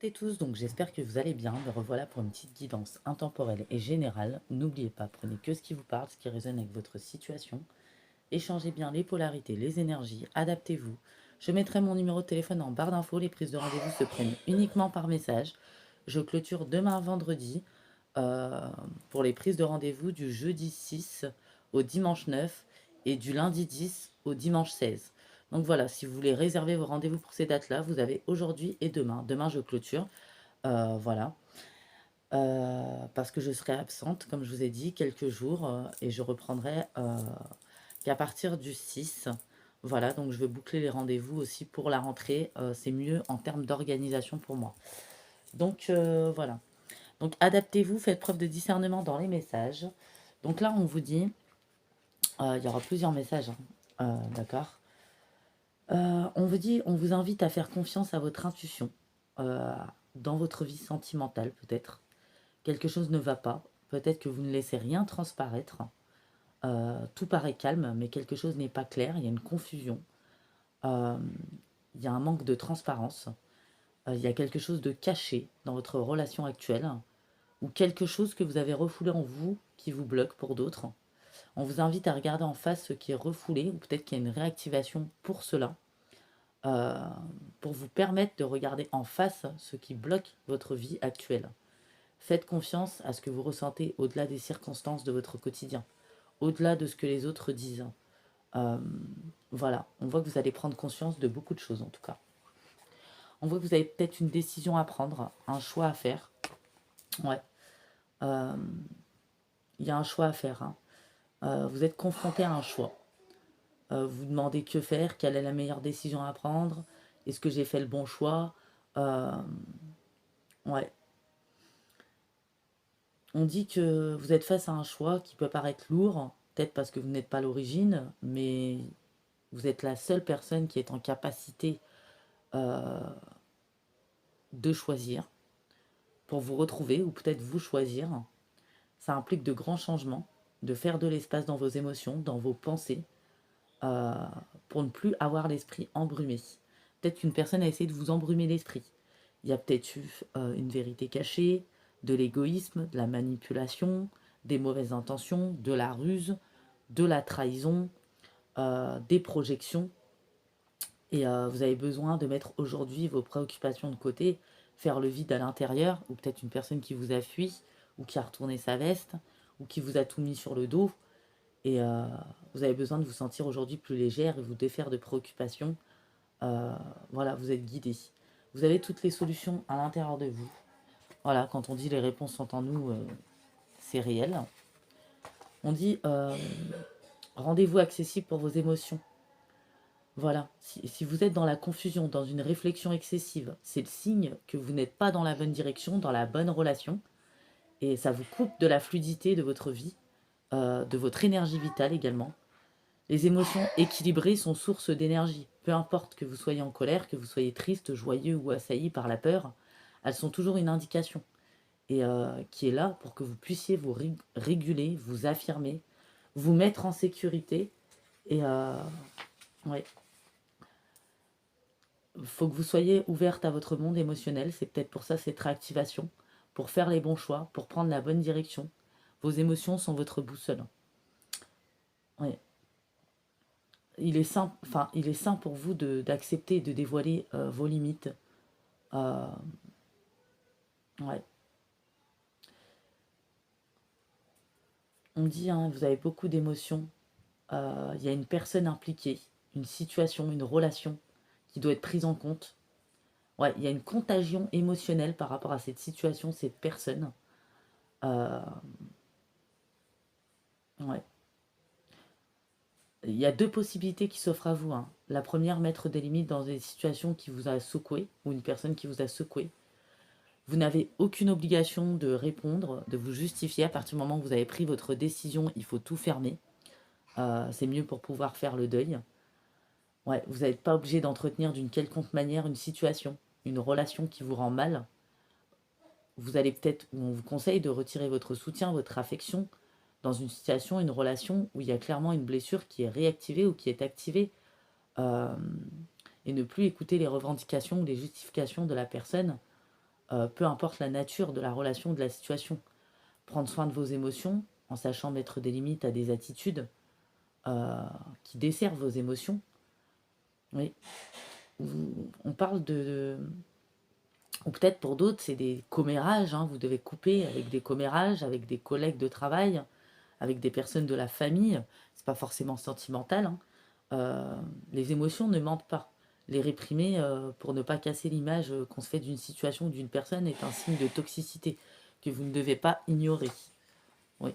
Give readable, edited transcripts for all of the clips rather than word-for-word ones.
Et tous, donc j'espère que vous allez bien. Me revoilà pour une petite guidance intemporelle et générale. N'oubliez pas, prenez que ce qui vous parle, ce qui résonne avec votre situation. Échangez bien les polarités, les énergies, adaptez-vous. Je mettrai mon numéro de téléphone en barre d'infos. Les prises de rendez-vous se prennent uniquement par message. Je clôture demain vendredi euh, pour les prises de rendez-vous du jeudi 6 au dimanche 9 et du lundi 10 au dimanche 16. Donc voilà, si vous voulez réserver vos rendez-vous pour ces dates-là, vous avez aujourd'hui et demain. Demain, je clôture. Voilà. Parce que je serai absente, comme je vous ai dit, quelques jours et je reprendrai qu'à partir du 6. Voilà, donc je veux boucler les rendez-vous aussi pour la rentrée. C'est mieux en termes d'organisation pour moi. Donc voilà. Donc adaptez-vous, faites preuve de discernement dans les messages. Donc là, on vous dit, il y aura plusieurs messages, hein, d'accord. On vous dit, on vous invite à faire confiance à votre intuition euh, dans votre vie sentimentale peut-être. Quelque chose ne va pas. Peut-être que vous ne laissez rien transparaître. Tout paraît calme, mais quelque chose n'est pas clair. Il y a une confusion. Euh, il y a un manque de transparence. Il y a quelque chose de caché dans votre relation actuelle ou quelque chose que vous avez refoulé en vous qui vous bloque pour d'autres. On vous invite à regarder en face ce qui est refoulé ou peut-être qu'il y a une réactivation pour cela, euh, pour vous permettre de regarder en face ce qui bloque votre vie actuelle. Faites confiance à ce que vous ressentez au-delà des circonstances de votre quotidien, au-delà de ce que les autres disent. Euh, voilà, on voit que vous allez prendre conscience de beaucoup de choses en tout cas. On voit que vous avez peut-être une décision à prendre, un choix à faire. Ouais, euh, il y a un choix à faire, hein. Vous êtes confronté à un choix. Vous vous demandez que faire, quelle est la meilleure décision à prendre, est-ce que j'ai fait le bon choix. Euh, ouais, on dit que vous êtes face à un choix qui peut paraître lourd, peut-être parce que vous n'êtes pas à l'origine, mais vous êtes la seule personne qui est en capacité euh, de choisir pour vous retrouver ou peut-être vous choisir. Ça implique de grands changements, de faire de l'espace dans vos émotions, dans vos pensées, euh, pour ne plus avoir l'esprit embrumé. Peut-être qu'une personne a essayé de vous embrumer l'esprit. Il y a peut-être eu une vérité cachée, de l'égoïsme, de la manipulation, des mauvaises intentions, de la ruse, de la trahison, des projections. Et vous avez besoin de mettre aujourd'hui vos préoccupations de côté, faire le vide à l'intérieur, ou peut-être une personne qui vous a fui, ou qui a retourné sa veste, ou qui vous a tout mis sur le dos. Et vous avez besoin de vous sentir aujourd'hui plus légère et vous défaire de préoccupations. Euh, voilà, vous êtes guidé. Vous avez toutes les solutions à l'intérieur de vous. Voilà, quand on dit les réponses sont en nous, c'est réel. On dit rendez-vous accessible pour vos émotions. Voilà, si vous êtes dans la confusion, dans une réflexion excessive, c'est le signe que vous n'êtes pas dans la bonne direction, dans la bonne relation, et ça vous coupe de la fluidité de votre vie, de votre énergie vitale également. Les émotions équilibrées sont source d'énergie. Peu importe que vous soyez en colère, que vous soyez triste, joyeux ou assailli par la peur, elles sont toujours une indication et qui est là pour que vous puissiez vous réguler, vous affirmer, vous mettre en sécurité. Et ouais, il faut que vous soyez ouverte à votre monde émotionnel. C'est peut-être pour ça cette réactivation, pour faire les bons choix, pour prendre la bonne direction. Vos émotions sont votre boussole. Ouais. Il est sain pour vous d'accepter et de dévoiler vos limites. Euh, ouais. On dit, hein, vous avez beaucoup d'émotions. Il y a une personne impliquée, une situation, une relation qui doit être prise en compte. Ouais, il y a une contagion émotionnelle par rapport à cette situation, cette personne. Euh, ouais. Il y a deux possibilités qui s'offrent à vous, hein. La première, mettre des limites dans des situations qui vous a secoué, ou une personne qui vous a secoué. Vous n'avez aucune obligation de répondre, de vous justifier. À partir du moment où vous avez pris votre décision, il faut tout fermer. C'est mieux pour pouvoir faire le deuil. Ouais, vous n'êtes pas obligé d'entretenir d'une quelconque manière une situation, une relation qui vous rend mal. Vous allez peut-être, ou on vous conseille de retirer votre soutien, votre affection dans une situation, une relation où il y a clairement une blessure qui est réactivée ou qui est activée, euh, et ne plus écouter les revendications ou les justifications de la personne. peu importe la nature de la relation, de la situation. Prendre soin de vos émotions, en sachant mettre des limites à des attitudes qui desservent vos émotions. Oui. On parle ou peut-être pour d'autres, c'est des commérages. Hein. Vous devez couper avec des commérages, avec des collègues de travail, avec des personnes de la famille. C'est pas forcément sentimental. Hein. Les émotions ne mentent pas. Les réprimer pour ne pas casser l'image qu'on se fait d'une situation ou d'une personne est un signe de toxicité que vous ne devez pas ignorer. Oui.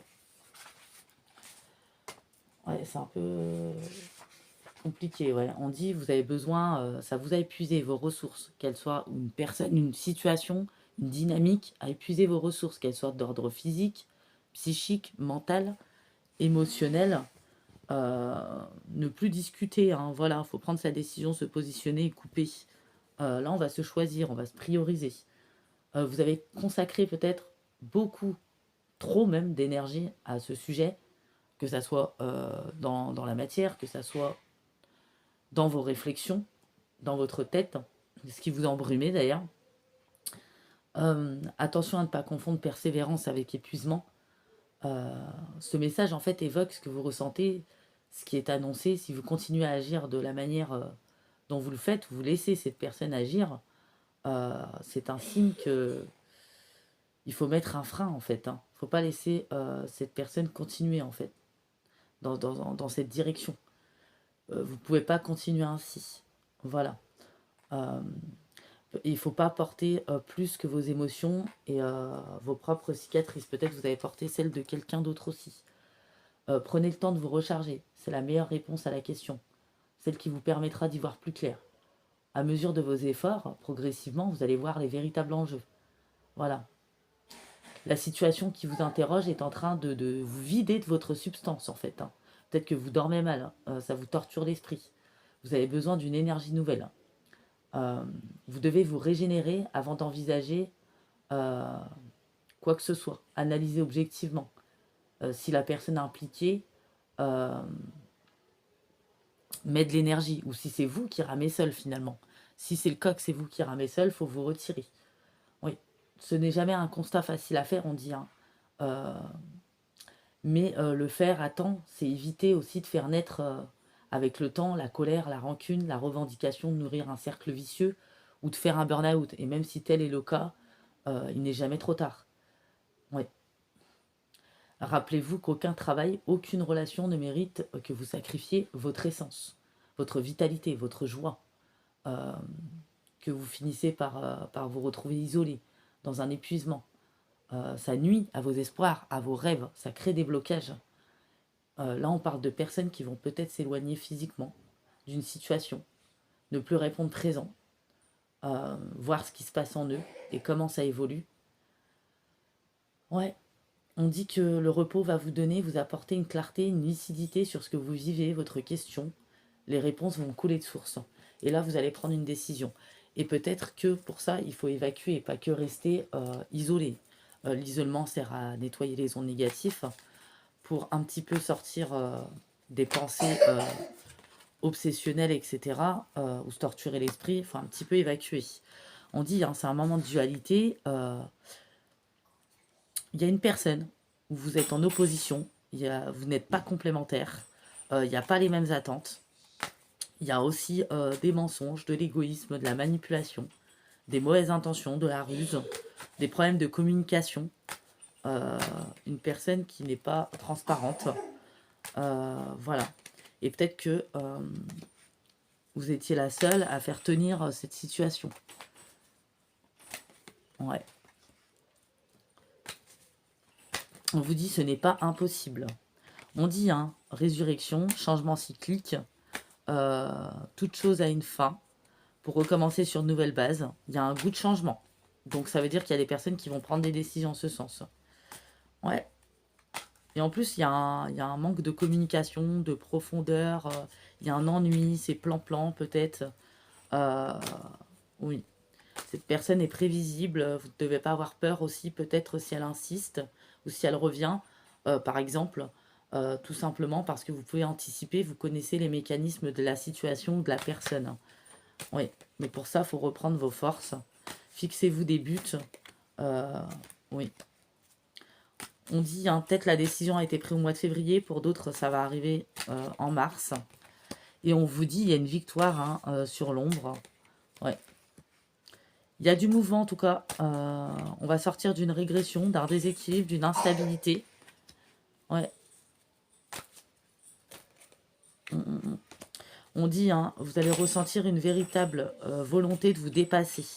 Ouais, c'est un peu compliqué. Ouais. On dit vous avez besoin, ça vous a épuisé vos ressources, qu'elles soient une personne, une situation, une dynamique, à épuiser vos ressources, qu'elles soient d'ordre physique, psychique, mental, émotionnel. Ne plus discuter, hein, voilà, il faut prendre sa décision, se positionner et couper. Là, on va se choisir, on va se prioriser. Vous avez consacré peut-être beaucoup, trop même, d'énergie à ce sujet, que ça soit dans la matière, que ça soit dans vos réflexions, dans votre tête, ce qui vous embrumez d'ailleurs. Attention à ne pas confondre persévérance avec épuisement. Ce message en fait évoque ce que vous ressentez, ce qui est annoncé. Si vous continuez à agir de la manière dont vous le faites, vous laissez cette personne agir, c'est un signe que il faut mettre un frein en fait. Il ne faut pas laisser cette personne continuer en fait dans cette direction. Vous ne pouvez pas continuer ainsi. Voilà. Il ne faut pas porter plus que vos émotions et vos propres cicatrices. Peut-être que vous avez porté celles de quelqu'un d'autre aussi. Prenez le temps de vous recharger. C'est la meilleure réponse à la question. Celle qui vous permettra d'y voir plus clair. À mesure de vos efforts, progressivement, vous allez voir les véritables enjeux. Voilà. La situation qui vous interroge est en train de vous vider de votre substance, en fait. Hein. Peut-être que vous dormez mal. Hein. Ça vous torture l'esprit. Vous avez besoin d'une énergie nouvelle. Vous devez vous régénérer avant d'envisager quoi que ce soit. Analyser objectivement. Si la personne impliquée met de l'énergie ou si c'est vous qui ramez seul finalement. Si c'est le cas que c'est vous qui ramez seul, il faut vous retirer. Oui, ce n'est jamais un constat facile à faire, on dit. Hein. Mais le faire à temps, c'est éviter aussi de faire naître avec le temps la colère, la rancune, la revendication, de nourrir un cercle vicieux ou de faire un burn-out. Et même si tel est le cas, il n'est jamais trop tard. Oui. Rappelez-vous qu'aucun travail, aucune relation ne mérite que vous sacrifiez votre essence, votre vitalité, votre joie, que vous finissez par vous retrouver isolé, dans un épuisement. Ça nuit à vos espoirs, à vos rêves, ça crée des blocages. Là, on parle de personnes qui vont peut-être s'éloigner physiquement d'une situation, ne plus répondre présent, voir ce qui se passe en eux et comment ça évolue. Ouais, on dit que le repos va vous apporter une clarté, une lucidité sur ce que vous vivez, votre question. Les réponses vont couler de source. Et là, vous allez prendre une décision. Et peut-être que pour ça, il faut évacuer, pas que rester isolé. L'isolement sert à nettoyer les ondes négatives pour un petit peu sortir des pensées obsessionnelles, etc. Ou se torturer l'esprit, il faut un petit peu évacuer. On dit, hein, c'est un moment de dualité. Il y a une personne où vous êtes en opposition, vous n'êtes pas complémentaires, il n'y a pas les mêmes attentes. Il y a aussi des mensonges, de l'égoïsme, de la manipulation, des mauvaises intentions, de la ruse, des problèmes de communication. Une personne qui n'est pas transparente. Voilà. Et peut-être que vous étiez la seule à faire tenir cette situation. Ouais. On vous dit ce n'est pas impossible. On dit hein, résurrection, changement cyclique, toute chose a une fin. Pour recommencer sur de nouvelles bases, il y a un goût de changement. Donc ça veut dire qu'il y a des personnes qui vont prendre des décisions en ce sens. Ouais. Et en plus, il y a un manque de communication, de profondeur. Il y a un ennui, c'est plan-plan peut-être. Oui. Cette personne est prévisible. Vous ne devez pas avoir peur aussi, peut-être si elle insiste ou si elle revient, par exemple. Tout simplement parce que vous pouvez anticiper, vous connaissez les mécanismes de la situation, de la personne. Oui, mais pour ça, il faut reprendre vos forces. Fixez-vous des buts. Oui. On dit, hein, peut-être la décision a été prise au mois de février. Pour d'autres, ça va arriver en mars. Et on vous dit, il y a une victoire hein, sur l'ombre. Ouais. Il y a du mouvement en tout cas. On va sortir d'une régression, d'un déséquilibre, d'une instabilité. Ouais. On dit, hein, vous allez ressentir une véritable volonté de vous dépasser.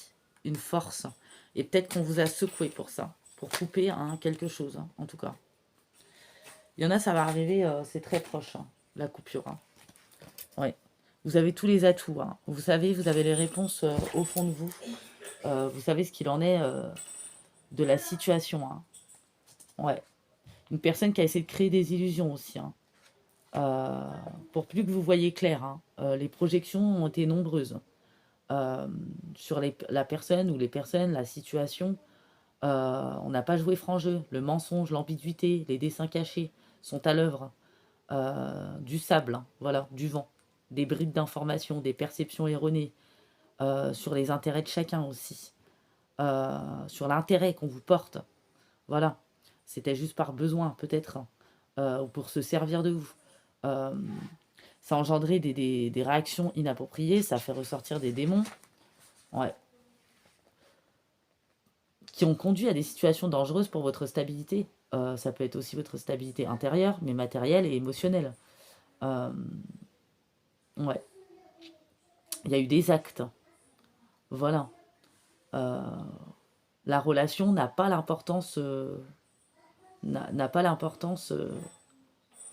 Une force. Et peut-être qu'on vous a secoué pour ça. Pour couper hein, quelque chose, hein, en tout cas. Il y en a, ça va arriver, c'est très proche, hein, la coupure. Hein. Ouais. Vous avez tous les atouts. Hein. Vous savez, vous avez les réponses au fond de vous. Vous savez ce qu'il en est de la situation. Hein. Ouais. Une personne qui a essayé de créer des illusions aussi. Hein. Pour plus que vous voyez clair. Hein. Les projections ont été nombreuses. Sur la personne ou les personnes, la situation. On n'a pas joué franc jeu. Le mensonge, l'ambiguïté, les dessins cachés sont à l'œuvre. Du sable, hein, voilà, du vent. Des bribes d'informations, des perceptions erronées. Sur les intérêts de chacun aussi. Sur l'intérêt qu'on vous porte. Voilà. C'était juste par besoin, peut-être. Ou pour se servir de vous. Ça a engendré des réactions inappropriées. Ça fait ressortir des démons. Ouais. Qui ont conduit à des situations dangereuses pour votre stabilité. Ça peut être aussi votre stabilité intérieure, mais matérielle et émotionnelle. Ouais. Il y a eu des actes. Voilà. La relation n'a pas l'importance n'a pas l'importance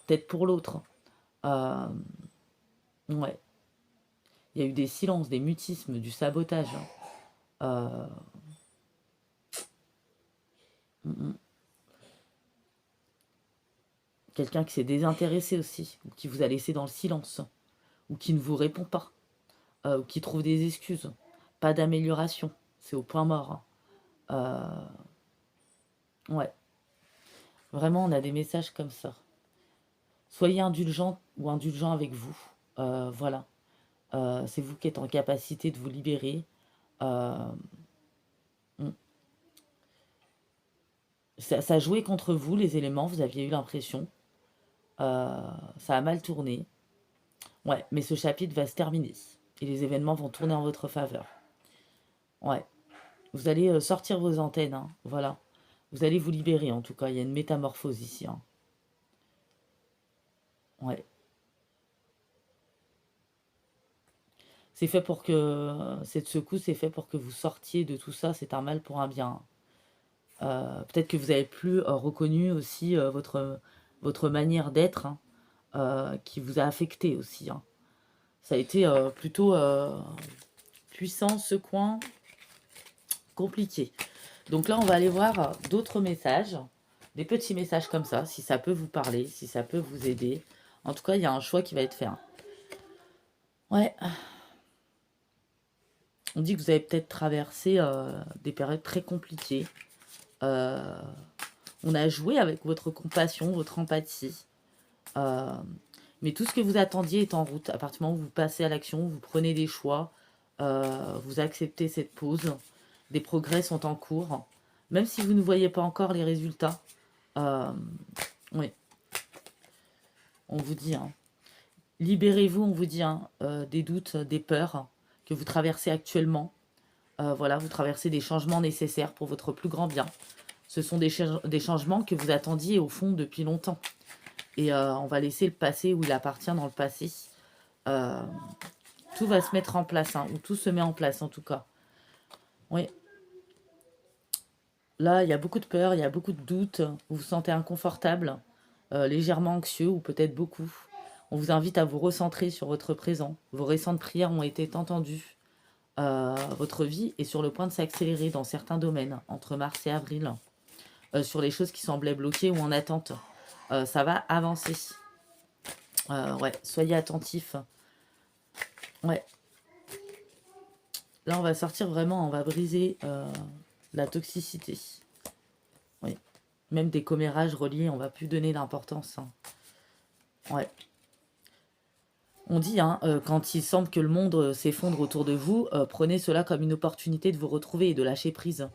peut-être pour l'autre. Ouais. Il y a eu des silences, des mutismes, du sabotage. Quelqu'un qui s'est désintéressé aussi, ou qui vous a laissé dans le silence, ou qui ne vous répond pas, ou qui trouve des excuses. Pas d'amélioration, c'est au point mort. Ouais. Vraiment, on a des messages comme ça. Soyez indulgent ou indulgent avec vous. Voilà. C'est vous qui êtes en capacité de vous libérer. Ça jouait contre vous, les éléments, vous aviez eu l'impression. Ça a mal tourné. Ouais, mais ce chapitre va se terminer. Et les événements vont tourner en votre faveur. Ouais. Vous allez sortir vos antennes. Hein, voilà. Vous allez vous libérer, en tout cas. Il y a une métamorphose ici. Hein. Ouais. C'est fait pour que... Cette secousse, c'est fait pour que vous sortiez de tout ça. C'est un mal pour un bien. Peut-être que vous avez plus reconnu aussi votre manière d'être hein, qui vous a affecté aussi. Hein. Ça a été plutôt puissant, secouant, compliqué. Donc là, on va aller voir d'autres messages, des petits messages comme ça, si ça peut vous parler, si ça peut vous aider. En tout cas, il y a un choix qui va être fait. Hein. Ouais. On dit que vous avez peut-être traversé des périodes très compliquées. On a joué avec votre compassion, votre empathie. Mais tout ce que vous attendiez est en route. À partir du moment où vous passez à l'action, vous prenez des choix, vous acceptez cette pause. Des progrès sont en cours. Même si vous ne voyez pas encore les résultats. Oui. On vous dit, hein, libérez-vous, on vous dit, hein, des doutes, des peurs que vous traversez actuellement. Voilà, vous traversez des changements nécessaires pour votre plus grand bien. Ce sont des changements que vous attendiez au fond depuis longtemps. Et on va laisser le passé où il appartient dans le passé. Tout va se mettre en place, hein, ou tout se met en place en tout cas. Oui. Là, il y a beaucoup de peur, il y a beaucoup de doutes. Vous vous sentez inconfortable, légèrement anxieux ou peut-être beaucoup. On vous invite à vous recentrer sur votre présent. Vos récentes prières ont été entendues. Votre vie est sur le point de s'accélérer dans certains domaines, entre mars et avril. Sur les choses qui semblaient bloquées ou en attente. Ça va avancer. Ouais, soyez attentifs. Ouais. Là, on va sortir vraiment, on va briser la toxicité. Oui. Même des commérages reliés, on va plus donner d'importance. Hein. Ouais. On dit, hein, quand il semble que le monde s'effondre autour de vous, prenez cela comme une opportunité de vous retrouver et de lâcher prise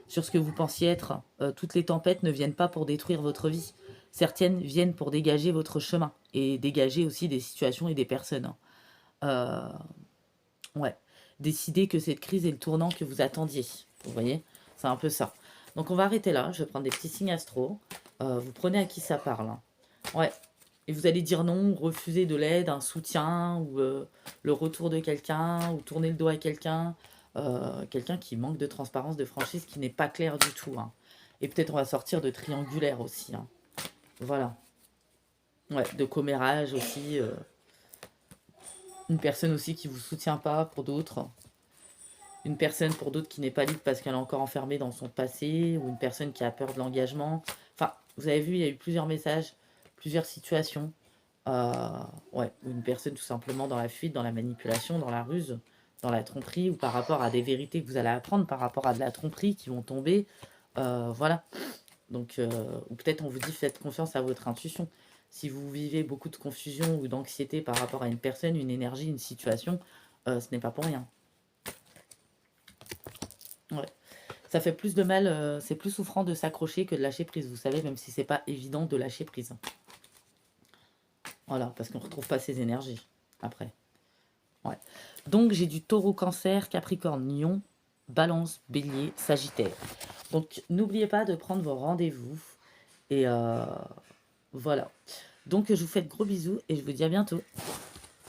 sur ce que vous pensiez être. Toutes les tempêtes ne viennent pas pour détruire votre vie. Certaines viennent pour dégager votre chemin et dégager aussi des situations et des personnes. Euh, ouais. Décidez que cette crise est le tournant que vous attendiez. Vous voyez? C'est un peu ça. Donc on va arrêter là. Je vais prendre des petits signes astro. Vous prenez à qui ça parle, hein. Ouais. Et vous allez dire non, refuser de l'aide, un soutien, ou le retour de quelqu'un, ou tourner le dos à quelqu'un. Quelqu'un qui manque de transparence, de franchise, qui n'est pas clair du tout, hein. Et peut-être on va sortir de triangulaire aussi, hein. Voilà. Ouais, de commérage aussi. Une personne aussi qui vous soutient pas pour d'autres. Une personne pour d'autres qui n'est pas libre parce qu'elle est encore enfermée dans son passé. Ou une personne qui a peur de l'engagement. Enfin, vous avez vu, il y a eu plusieurs messages, plusieurs situations. Ouais, ou une personne tout simplement dans la fuite, dans la manipulation, dans la ruse, dans la tromperie, ou par rapport à des vérités que vous allez apprendre, par rapport à de la tromperie qui vont tomber. Voilà. Donc, ou peut-être on vous dit faites confiance à votre intuition. Si vous vivez beaucoup de confusion ou d'anxiété par rapport à une personne, une énergie, une situation, ce n'est pas pour rien. Ouais. Ça fait plus de mal, c'est plus souffrant de s'accrocher que de lâcher prise, vous savez, même si c'est pas évident de lâcher prise. Voilà, parce qu'on ne retrouve pas ses énergies après. Ouais. Donc j'ai du taureau, cancer, capricorne, lion, balance, bélier, sagittaire. Donc n'oubliez pas de prendre vos rendez-vous. Et voilà. Donc je vous fais de gros bisous et je vous dis à bientôt.